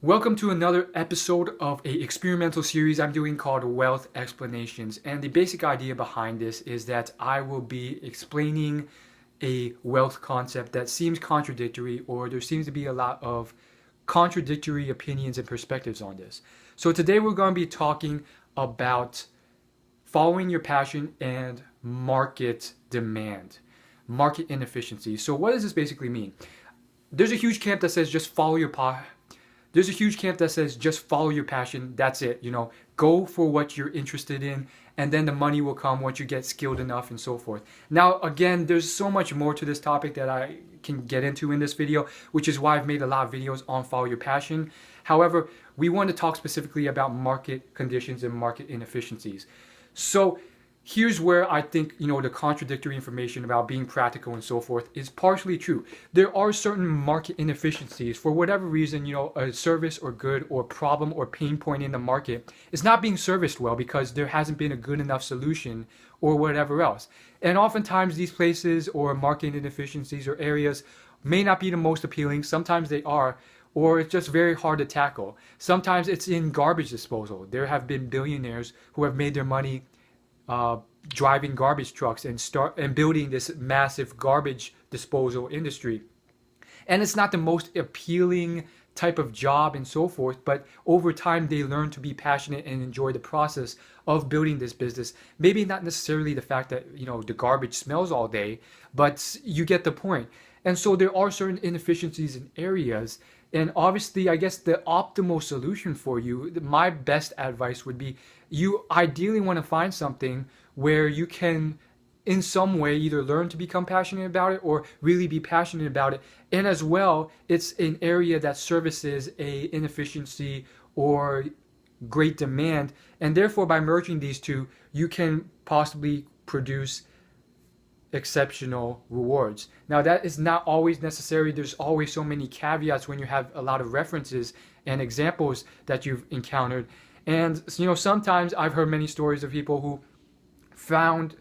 Welcome to another episode of a experimental series I'm doing called Wealth Explanations. And the basic idea behind this is that I will be explaining a wealth concept that seems contradictory, or there seems to be a lot of contradictory opinions and perspectives on this. So today we're going to be talking about following your passion and market demand, market inefficiency. So what does this basically mean? There's a huge camp that says just follow your passion. There's a huge camp that says just follow your passion. That's it. Go for what you're interested in, and then the money will come once you get skilled enough and so forth. Now, again, there's so much more to this topic that I can get into in this video, which is why I've made a lot of videos on follow your passion. However, we want to talk specifically about market conditions and market inefficiencies. So here's where I think, the contradictory information about being practical and so forth is partially true. There are certain market inefficiencies. For whatever reason, a service or good or problem or pain point in the market is not being serviced well because there hasn't been a good enough solution or whatever else. And oftentimes these places or market inefficiencies or areas may not be the most appealing. Sometimes they are, or it's just very hard to tackle. Sometimes it's in garbage disposal. There have been billionaires who have made their money driving garbage trucks and building this massive garbage disposal industry. And it's not the most appealing type of job and so forth, but over time they learn to be passionate and enjoy the process of building this business. Maybe not necessarily the fact that the garbage smells all day, but you get the point. And so there are certain inefficiencies in areas. And obviously, I guess the optimal solution for you, my best advice would be, you ideally want to find something where you can in some way either learn to become passionate about it or really be passionate about it. And as well, it's an area that services a inefficiency or great demand. And therefore, by merging these two, you can possibly produce exceptional rewards. Now, that is not always necessary. There's always so many caveats when you have a lot of references and examples that you've encountered. And sometimes I've heard many stories of people who found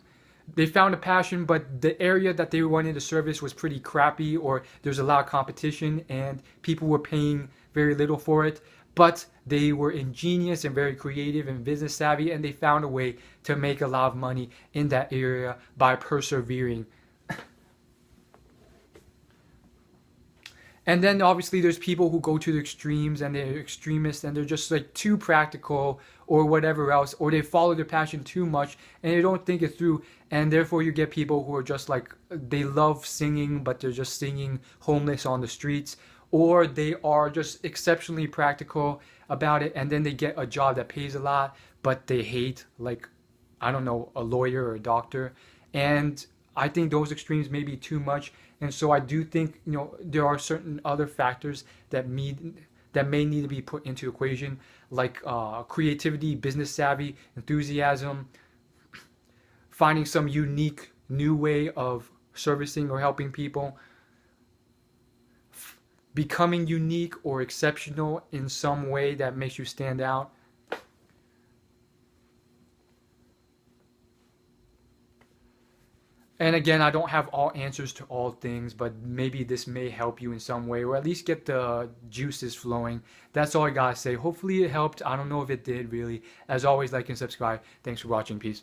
a passion, but the area that they wanted to service was pretty crappy, or there's a lot of competition and people were paying very little for it. But they were ingenious and very creative and business savvy, and they found a way to make a lot of money in that area by persevering. And then obviously there's people who go to the extremes and they're extremists and they're just like too practical or whatever else, or they follow their passion too much and they don't think it through. And therefore you get people who are just like, they love singing, but they're just singing homeless on the streets. Or they are just exceptionally practical about it, and then they get a job that pays a lot, but they hate, like, I don't know, a lawyer or a doctor. And I think those extremes may be too much. And so I do think, there are certain other factors that may need to be put into equation, like creativity, business savvy, enthusiasm, finding some unique new way of servicing or helping people, becoming unique or exceptional in some way that makes you stand out. And again, I don't have all answers to all things, but maybe this may help you in some way, or at least get the juices flowing. That's all I gotta say. Hopefully it helped. I don't know if it did, really. As always, like and subscribe. Thanks for watching. Peace.